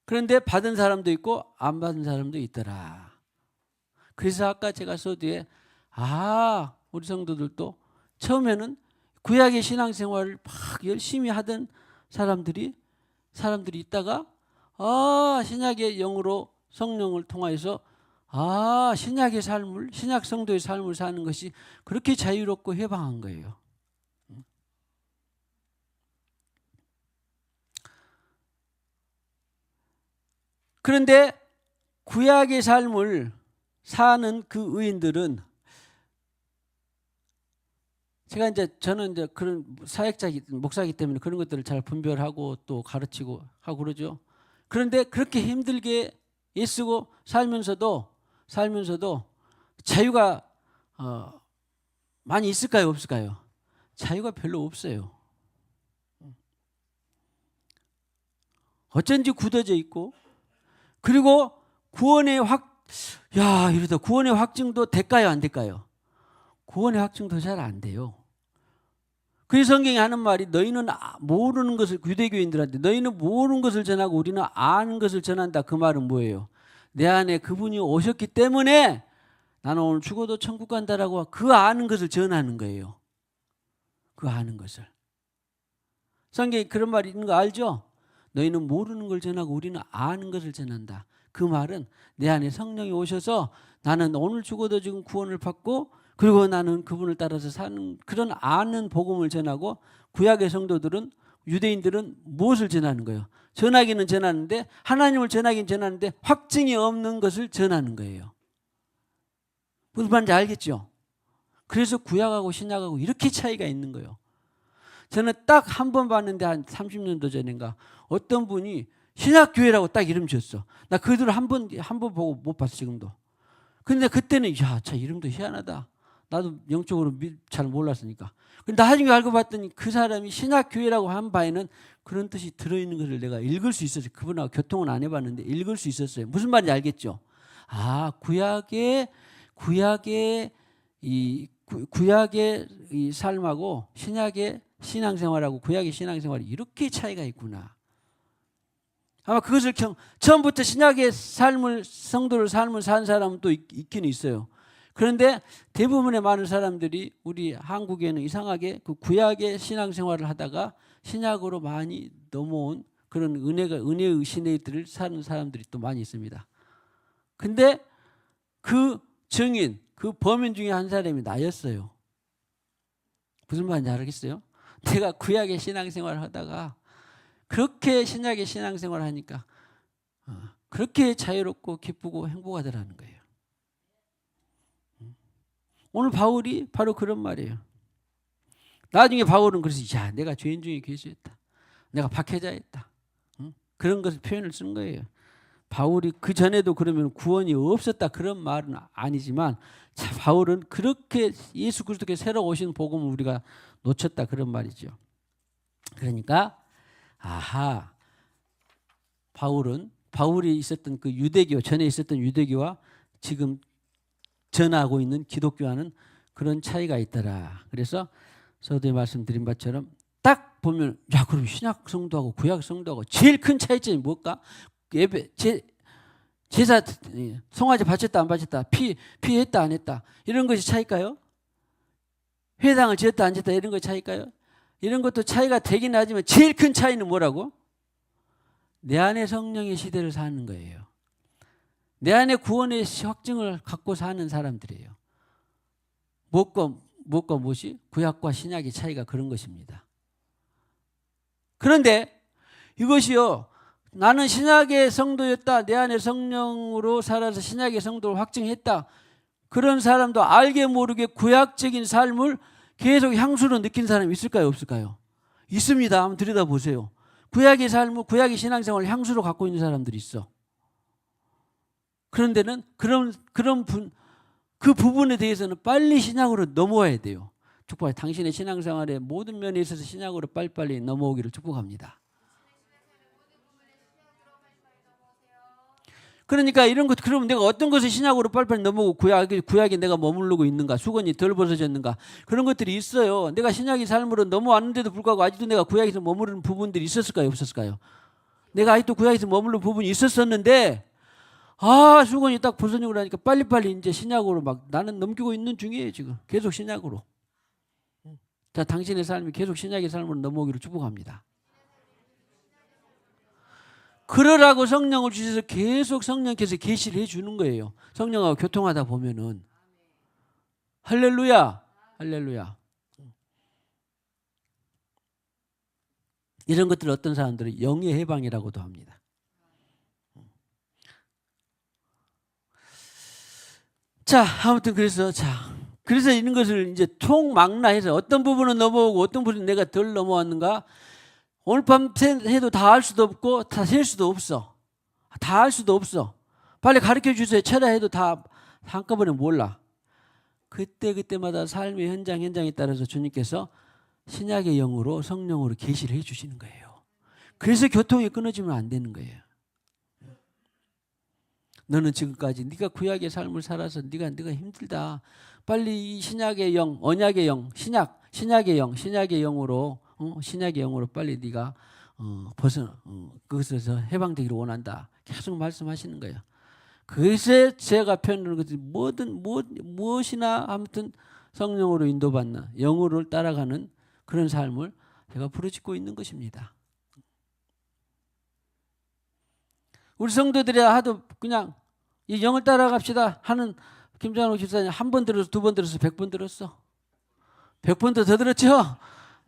그런데 받은 사람도 있고 안 받은 사람도 있더라. 그래서 아까 제가 서두에 우리 성도들도 처음에는 구약의 신앙생활을 막 열심히 하던 사람들이 있다가 신약의 영으로 성령을 통하여서 신약의 삶을 신약 성도의 삶을 사는 것이 그렇게 자유롭고 해방한 거예요. 그런데 구약의 삶을 사는 그 의인들은 저는 그런 목사이기 때문에 그런 것들을 잘 분별하고 또 가르치고 하고 그러죠. 그런데 그렇게 힘들게 애쓰고 살면서도 자유가 많이 있을까요, 없을까요? 자유가 별로 없어요. 어쩐지 굳어져 있고 그리고 구원의 확증도 될까요, 안 될까요? 구원의 확증도 잘 안 돼요. 그래서 성경이 하는 말이 너희는 모르는 것을 유대교인들한테 너희는 모르는 것을 전하고 우리는 아는 것을 전한다. 그 말은 뭐예요? 내 안에 그분이 오셨기 때문에 나는 오늘 죽어도 천국 간다라고 그 아는 것을 전하는 거예요. 그 아는 것을. 성경에 그런 말이 있는 거 알죠? 너희는 모르는 걸 전하고 우리는 아는 것을 전한다. 그 말은 내 안에 성령이 오셔서 나는 오늘 죽어도 지금 구원을 받고 그리고 나는 그분을 따라서 사는 그런 아는 복음을 전하고 구약의 성도들은 유대인들은 무엇을 전하는 거예요? 전하기는 전하는데 하나님을 전하긴 전하는데 확증이 없는 것을 전하는 거예요. 무슨 말인지 알겠죠? 그래서 구약하고 신약하고 이렇게 차이가 있는 거예요. 저는 딱 한 번 봤는데 한 30년도 전인가 어떤 분이 신약교회라고 딱 이름 지었어. 나 그들 한 번 보고 못 봤어 지금도. 근데 그때는 야, 저 이름도 희한하다. 나도 영적으로 잘 몰랐으니까. 근데 나중에 알고 봤더니 그 사람이 신약교회라고 한 바에는 그런 뜻이 들어있는 것을 내가 읽을 수 있었어요. 그분하고 교통은 안 해봤는데 읽을 수 있었어요. 무슨 말인지 알겠죠? 아, 구약의 이 삶하고 신약의 신앙생활하고 구약의 신앙생활이 이렇게 차이가 있구나. 아마 그것을 처음부터 신약의 성도를 삶을 산 사람은 또 있긴 있어요. 그런데 대부분의 많은 사람들이 우리 한국에는 이상하게 그 구약의 신앙생활을 하다가 신약으로 많이 넘어온 그런 은혜의 시대들을 사는 사람들이 또 많이 있습니다. 근데 그 증인, 그 범인 중에 한 사람이 나였어요. 무슨 말인지 알겠어요? 내가 구약의 신앙생활을 하다가 그렇게 신약의 신앙생활을 하니까 그렇게 자유롭고 기쁘고 행복하더라는 거예요. 오늘 바울이 바로 그런 말이에요. 나중에 바울은 그래서 야, 내가 죄인 중에 괴수였다. 내가 박해자였다. 그런 것을 표현을 쓴 거예요. 바울이 그 전에도 그러면 구원이 없었다 그런 말은 아니지만 자, 바울은 그렇게 예수 그리스도께서 새로 오신 복음을 우리가 놓쳤다 그런 말이죠. 그러니까 아하, 바울이 있었던 그 유대교, 전에 있었던 유대교와 지금 전하고 있는 기독교와는 그런 차이가 있더라. 그래서 저도 말씀드린 바처럼 딱 보면 야, 그럼 신약 성도하고 구약 성도하고 제일 큰 차이점이 뭘까? 제사 송아지 바쳤다 안 바쳤다, 피했다 안 했다 이런 것이 차일까요? 회당을 지었다 안 지었다 이런 것이 차일까요? 이런 것도 차이가 되긴 하지만 제일 큰 차이는 뭐라고? 내 안에 성령의 시대를 사는 거예요. 내 안에 구원의 확증을 갖고 사는 사람들이에요. 무엇과 무엇이? 구약과 신약의 차이가 그런 것입니다. 그런데 이것이요, 나는 신약의 성도였다, 내 안에 성령으로 살아서 신약의 성도를 확증했다, 그런 사람도 알게 모르게 구약적인 삶을 계속 향수로 느낀 사람이 있을까요, 없을까요? 있습니다. 한번 들여다보세요. 구약의 삶을, 구약의 신앙생활을 향수로 갖고 있는 사람들이 있어. 그런데는 그 부분에 대해서는 빨리 신약으로 넘어와야 돼요. 축복해요. 당신의 신앙생활의 모든 면에 있어서 신약으로 빨리빨리 넘어오기를 축복합니다. 그러니까 이런 것, 그러면 내가 어떤 것을 신약으로 빨리빨리 넘어오고 구약에 내가 머무르고 있는가, 수건이 덜 벗어졌는가, 그런 것들이 있어요. 내가 신약의 삶으로 넘어왔는데도 불구하고 아직도 내가 구약에서 머무르는 부분들이 있었을까요, 없었을까요? 내가 아직도 구약에서 머무르는 부분이 있었었는데 수건이 딱 벗어지고 나니까 빨리빨리 이제 신약으로 막 나는 넘기고 있는 중이에요. 지금 계속 신약으로. 자, 당신의 삶이 계속 신약의 삶으로 넘어오기를 축복합니다. 그러라고 성령을 주셔서 계속 성령께서 계시를 해주는 거예요. 성령하고 교통하다 보면은. 할렐루야, 할렐루야. 이런 것들을 어떤 사람들은 영의 해방이라고도 합니다. 자, 아무튼 그래서 이런 것을 이제 총망라해서 어떤 부분은 넘어오고 어떤 부분은 내가 덜 넘어왔는가, 오늘 밤 해도 다 알 수도 없고 다 셀 수도 없어. 다 알 수도 없어. 빨리 가르쳐 주세요. 쳐라 해도 다 한꺼번에 몰라. 그때마다 삶의 현장에 따라서 주님께서 신약의 영으로 성령으로 계시를 해 주시는 거예요. 그래서 교통이 끊어지면 안 되는 거예요. 너는 지금까지 네가 구약의 삶을 살아서 네가 힘들다. 빨리 이 신약의 영, 언약의 영, 신약의 영으로 신약의 영으로 빨리 네가 그것에서 해방되기를 원한다. 계속 말씀하시는 거예요. 그것에 제가 표현하는 것이 무엇이나 아무튼 성령으로 인도받는, 영으로 따라가는 그런 삶을 제가 부르짖고 있는 것입니다. 우리 성도들이 하도 그냥 이 영을 따라갑시다 하는 김장로 집사님 한 번 들어서, 두 번 들어서, 100번 들었어. 100번도 더 들었죠?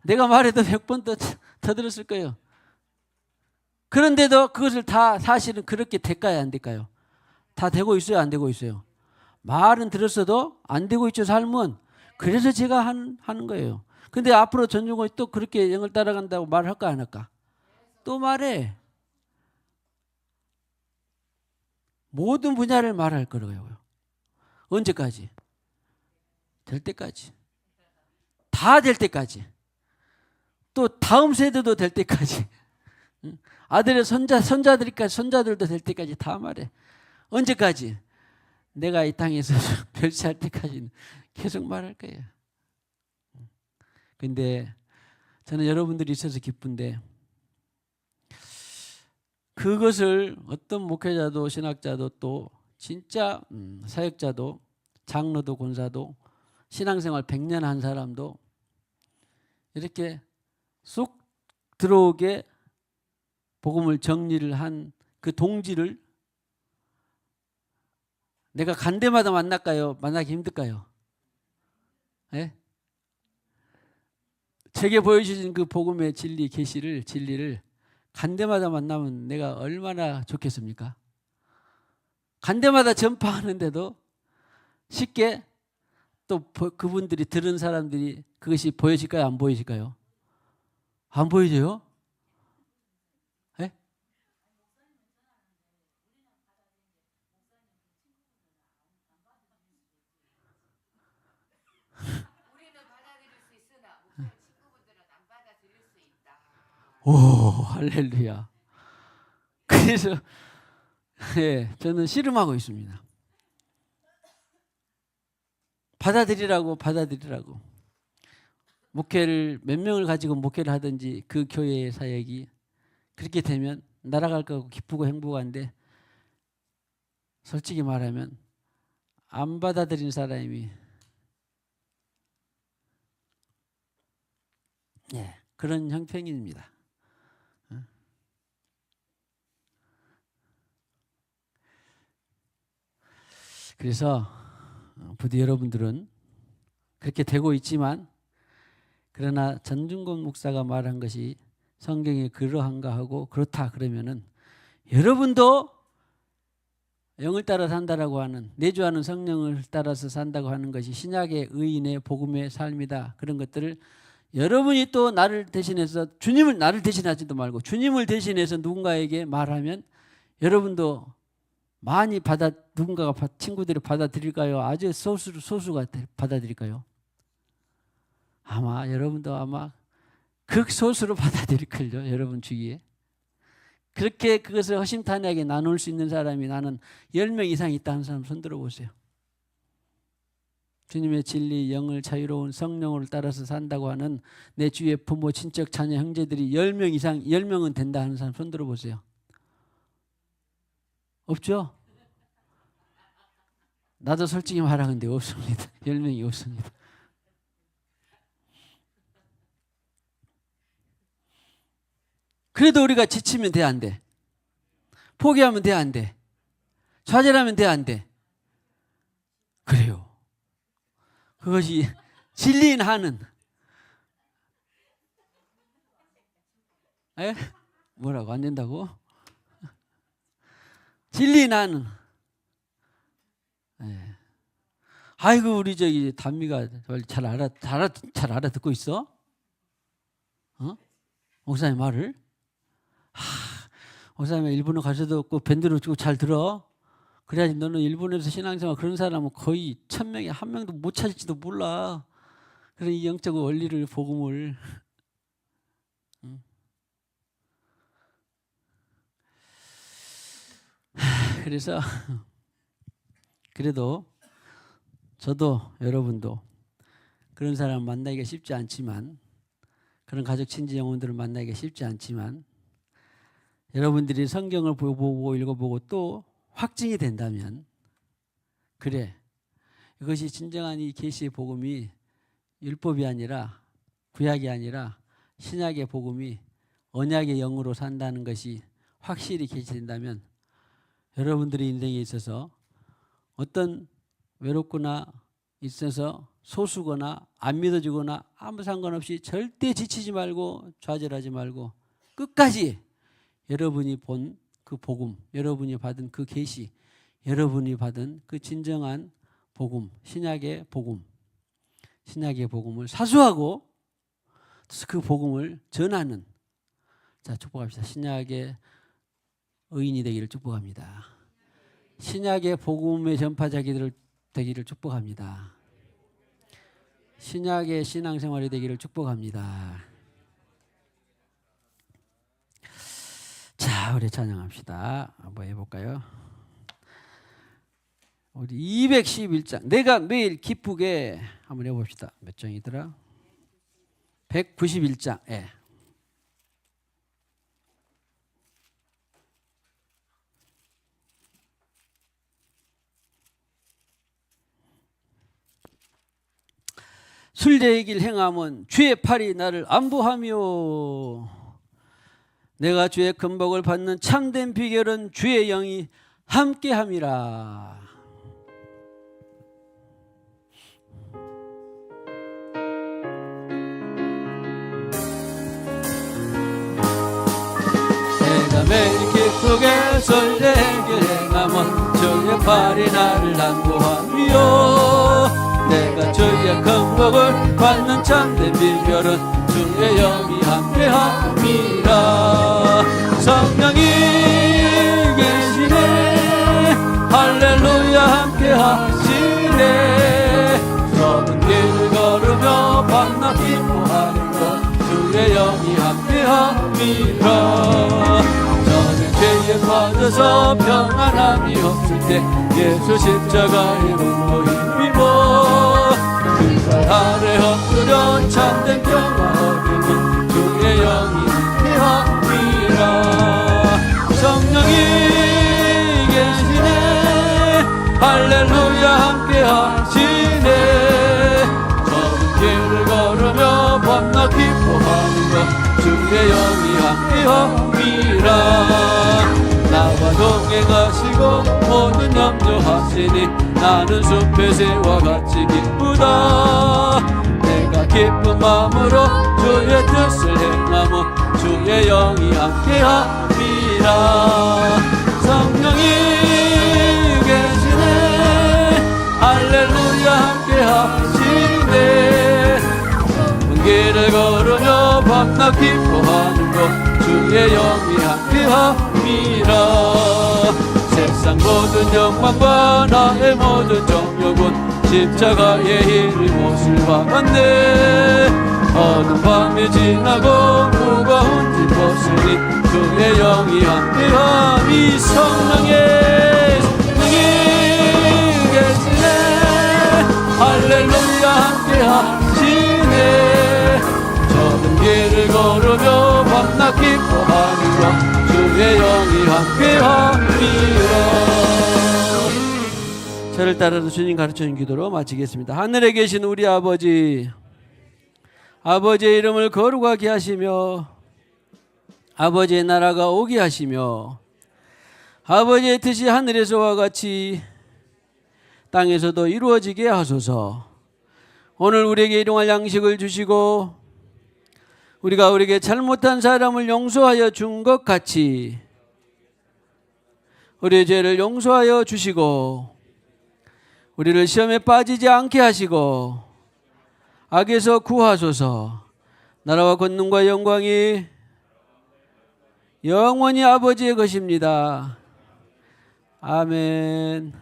내가 말해도 100번 더 들었을 거예요. 그런데도 그것을 다 사실은 그렇게 될까요, 안 될까요? 다 되고 있어요, 안 되고 있어요? 말은 들었어도 안 되고 있죠, 삶은. 그래서 제가 하는 거예요. 근데 앞으로 전중권이 또 그렇게 영을 따라간다고 말할까 안 할까? 또 말해. 모든 분야를 말할 거라고요. 언제까지? 될 때까지. 다 될 때까지. 또 다음 세대도 될 때까지. 아들의 손자들까지 손자들도 될 때까지 다 말해. 언제까지? 내가 이 땅에서 별세할 때까지는 계속 말할 거예요. 근데 저는 여러분들이 있어서 기쁜데 그것을 어떤 목회자도 신학자도 또 진짜 사역자도 장로도 권사도 신앙생활 100년 한 사람도 이렇게 쏙 들어오게 복음을 정리를 한 그 동지를 내가 간 데마다 만날까요? 만나기 힘들까요? 예? 제게 보여주신 그 복음의 진리, 계시를 진리를 간 데마다 만나면 내가 얼마나 좋겠습니까? 간 데마다 전파하는데도 쉽게 또 그분들이 들은 사람들이 그것이 보여질까요? 안 보여질까요? 안 보여져요? 예? 오, 할렐루야. 그래서 예, 저는 씨름하고 있습니다. 받아들이라고. 목회를 몇 명을 가지고 목회를 하든지 그 교회의 사역이 그렇게 되면 날아갈 거고 기쁘고 행복한데 솔직히 말하면 안 받아들인 사람이 예, 그런 형편입니다. 그래서 부디 여러분들은 그렇게 되고 있지만 그러나 전중권 목사가 말한 것이 성경에 그러한가 하고 그렇다 그러면은 여러분도 영을 따라 산다라고 하는 내주하는 성령을 따라서 산다고 하는 것이 신약의 의인의 복음의 삶이다. 그런 것들을 여러분이 또 나를 대신해서 주님을 나를 대신하지도 말고 주님을 대신해서 누군가에게 말하면 여러분도 많이 누군가가 친구들이 받아들일까요? 아주 소수가 받아들일까요? 아마 여러분도 아마 극소수로 받아들일걸요. 여러분 주위에. 그렇게 그것을 허심탄회하게 나눌 수 있는 사람이 나는 10명 이상 있다는 사람 손들어 보세요. 주님의 진리, 영을 자유로운 성령을 따라서 산다고 하는 내 주위의 부모, 친척, 자녀, 형제들이 10명 이상, 10명은 된다 하는 사람 손들어 보세요. 없죠? 나도 솔직히 말하는데 없습니다. 10명이 없습니다. 그래도 우리가 지치면 돼, 안 돼? 포기하면 돼, 안 돼? 좌절하면 돼, 안 돼? 그래요. 그것이 진리인 한은. 에? 뭐라고 안 된다고? 진리인 한은. 예. 아이고 우리 저기 단미가 잘 알아듣고 있어? 어? 목사님 말을? 목사님 일본에 가서도 꼭 밴드로 주고 잘 들어. 그래야지 너는 일본에서 신앙생활 그런 사람은 거의 1000명에 1명도 못 찾을지도 몰라. 그런 이 영적 원리를 복음을. 그래서 그래도 저도 여러분도 그런 사람 만나기가 쉽지 않지만 그런 가족 친지 영혼들을 만나기가 쉽지 않지만 여러분들이 성경을 보고 읽어보고 또 확증이 된다면 그래 이것이 진정한 이 계시의 복음이 율법이 아니라 구약이 아니라 신약의 복음이 언약의 영으로 산다는 것이 확실히 계시된다면 여러분들의 인생에 있어서 어떤 외롭거나 있어서 소수거나 안 믿어지거나 아무 상관없이 절대 지치지 말고 좌절하지 말고 끝까지 여러분이 본 그 복음, 여러분이 받은 그 계시, 여러분이 받은 그 진정한 복음, 신약의 복음을 사수하고 그 복음을 전하는, 자, 축복합시다. 신약의 의인이 되기를 축복합니다. 신약의 복음의 전파자기들 되기를 축복합니다. 신약의 신앙생활이 되기를 축복합니다. 자, 우리 찬양합시다. 한번 해볼까요? 우리 211장, 내가 매일 기쁘게 한번 해봅시다. 몇 장이더라? 191장. 예. 술제의 길 행함은 주의 팔이 나를 안보하며, 내가 주의 금복을 받는 참된 비결은 주의 영이 함께함이라. 내가 매일 기쁘게 술제의 길 행함은 주의 팔이 나를 안보하며, 내가 주의 금복을 받는 참된 비결은 주의 영이 함께함이라. 성령이 계시네, 할렐루야 함께하시네. 좁은 길을 걸으며 밤낮 기뻐하는 것 주의 영이 함께함이라. 저는 죄에 빠져서 평안함이 없을 때 예수 십자가의 몸으로 힘입어 그 아래 엎드려 참된 평화 얻으니 주의 영이 함께함이라. 성령이 계시네, 할렐루야 함께하시네. 좁은 길을 걸으며 밤낮 기뻐하는 것 주의 영이 함께함이라. 나와 동행하시고 모든 염려하시니 나는 숲의 새와 같이 기쁘다. 내가 기쁜 마음으로 주의 뜻을 행하며 주의 영이 함께함이라. 성령이 계시네, 할렐루야 함께하시네. 좁은 길을 걸으며 밤낮 기뻐하는 것 주의 영이 함께함이라. 세상 모든 영광과 나의 모든 정욕은 십자가의 흰 옷을 박았네. 어두운 밤이 지나고 무거운 짐 벗으니 주의 영이 함께함이. 성령이 계시네, 할렐루야 함께하시네. 좁은 길을 걸으며 밤낮 기뻐하는 것 주의 영이 함께함이라. 저를 따라서 주님 가르쳐준 기도로 마치겠습니다. 하늘에 계신 우리 아버지, 아버지의 이름을 거룩하게 하시며 아버지의 나라가 오게 하시며 아버지의 뜻이 하늘에서와 같이 땅에서도 이루어지게 하소서. 오늘 우리에게 일용할 양식을 주시고 우리가 우리에게 잘못한 사람을 용서하여 준 것 같이 우리의 죄를 용서하여 주시고 우리를 시험에 빠지지 않게 하시고 악에서 구하소서. 나라와 권능과 영광이 영원히 아버지의 것입니다. 아멘.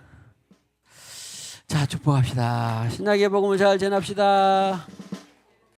자, 축복합시다. 신나게 복음을 잘 전합시다.